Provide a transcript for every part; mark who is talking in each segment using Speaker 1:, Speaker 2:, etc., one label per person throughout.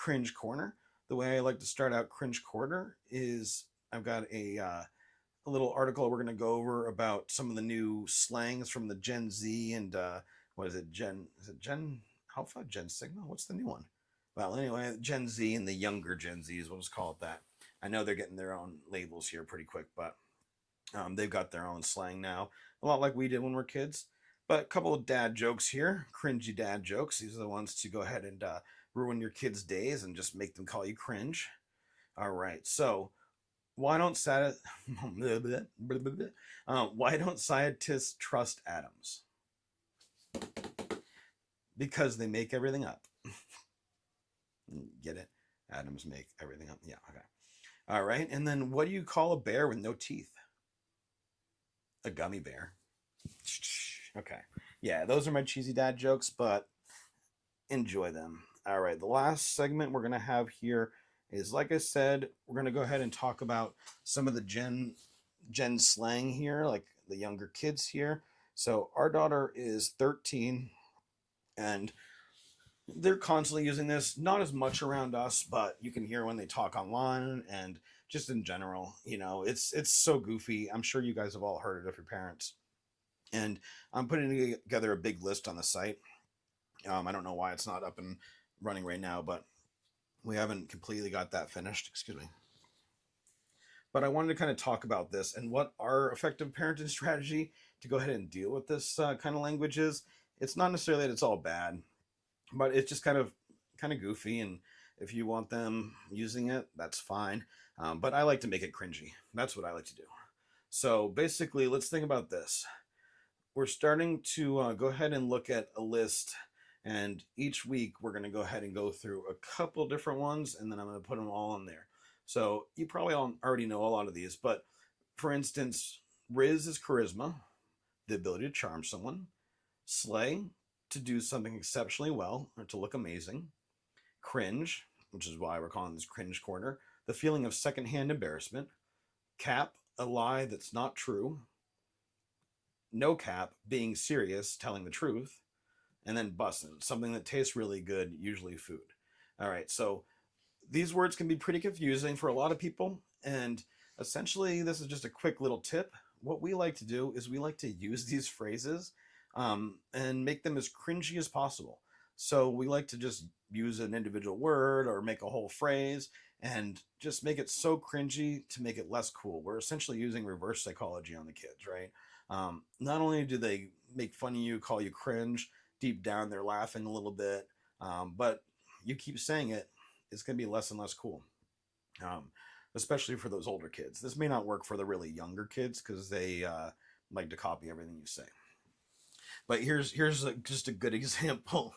Speaker 1: Cringe Corner. The way I like to start out Cringe Corner is I've got a little article we're going to go over about some of the new slangs from the Gen Z and what is it? Is it Gen Alpha? Gen Sigma? What's the new one? Well, anyway, Gen Z and the younger Gen Zs, we'll just call it that. I know they're getting their own labels here pretty quick, but they've got their own slang now, a lot like we did when we were kids. But a couple of dad jokes here, cringy dad jokes. These are the ones to go ahead and ruin your kids' days and just make them call you cringe. All right, so why don't why don't scientists trust atoms? Because they make everything up. Get it? Atoms make everything up. Yeah, okay. All right, and then what do you call a bear with no teeth? A gummy bear. Okay. Yeah, those are my cheesy dad jokes, but enjoy them. All right, the last segment we're going to have here is, like I said, we're going to go ahead and talk about some of the Gen slang here, like the younger kids here. So our daughter is 13, and they're constantly using this, not as much around us, but you can hear when they talk online and just in general. It's so goofy. I'm sure you guys have all heard it of your parents. And I'm putting together a big list on the site. I don't know why it's not up and running right now, but we haven't completely got that finished. Excuse me. But I wanted to kind of talk about this and what our effective parenting strategy to go ahead and deal with this kind of language is. It's not necessarily that it's all bad, but it's just kind of goofy. And if you want them using it, that's fine. But I like to make it cringy. That's what I like to do. So basically, let's think about this. We're starting to go ahead and look at a list, and each week we're going to go ahead and go through a couple different ones, and then I'm going to put them all in there. So you probably all already know a lot of these, but for instance, Riz is charisma, the ability to charm someone. Slay, to do something exceptionally well or to look amazing. Cringe, which is why we're calling this Cringe Corner, the feeling of secondhand embarrassment. Cap, a lie that's not true. No cap, being serious, telling the truth. And then bussin', something that tastes really good, usually food. All right, so these words can be pretty confusing for a lot of people, and essentially this is just a quick little tip. What we like to do is we like to use these phrases and make them as cringy as possible. So we like to just use an individual word or make a whole phrase and just make it so cringy to make it less cool. We're essentially using reverse psychology on the kids, right? Not only do they make fun of you, call you cringe, deep down they're laughing a little bit, but you keep saying it, it's going to be less and less cool, especially for those older kids. This may not work for the really younger kids because they like to copy everything you say. But here's just a good example.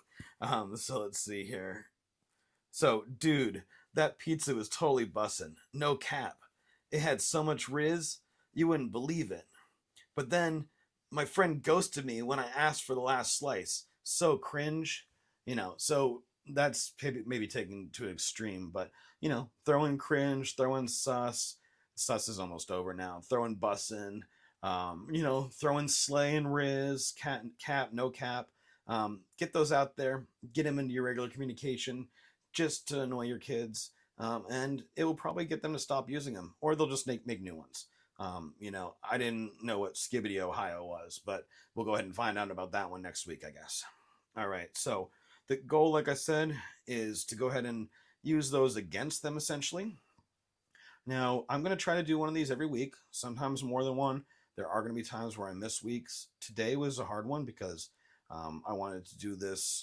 Speaker 1: So let's see here. So, dude, that pizza was totally bussin'. No cap. It had so much Riz, you wouldn't believe it. But then my friend ghosted me when I asked for the last slice. So cringe. So that's maybe taken to an extreme, but, throw in cringe, throw in sus. Sus is almost over now. Throw in bussin'. Throw in slay and riz, cap, no cap. Get those out there. Get them into your regular communication just to annoy your kids. And it will probably get them to stop using them, or they'll just make new ones. I didn't know what Skibbity Ohio was, but we'll go ahead and find out about that one next week, I guess. All right. So the goal, like I said, is to go ahead and use those against them, essentially. Now, I'm going to try to do one of these every week, sometimes more than one. There are going to be times where I miss weeks. Today was a hard one because I wanted to do this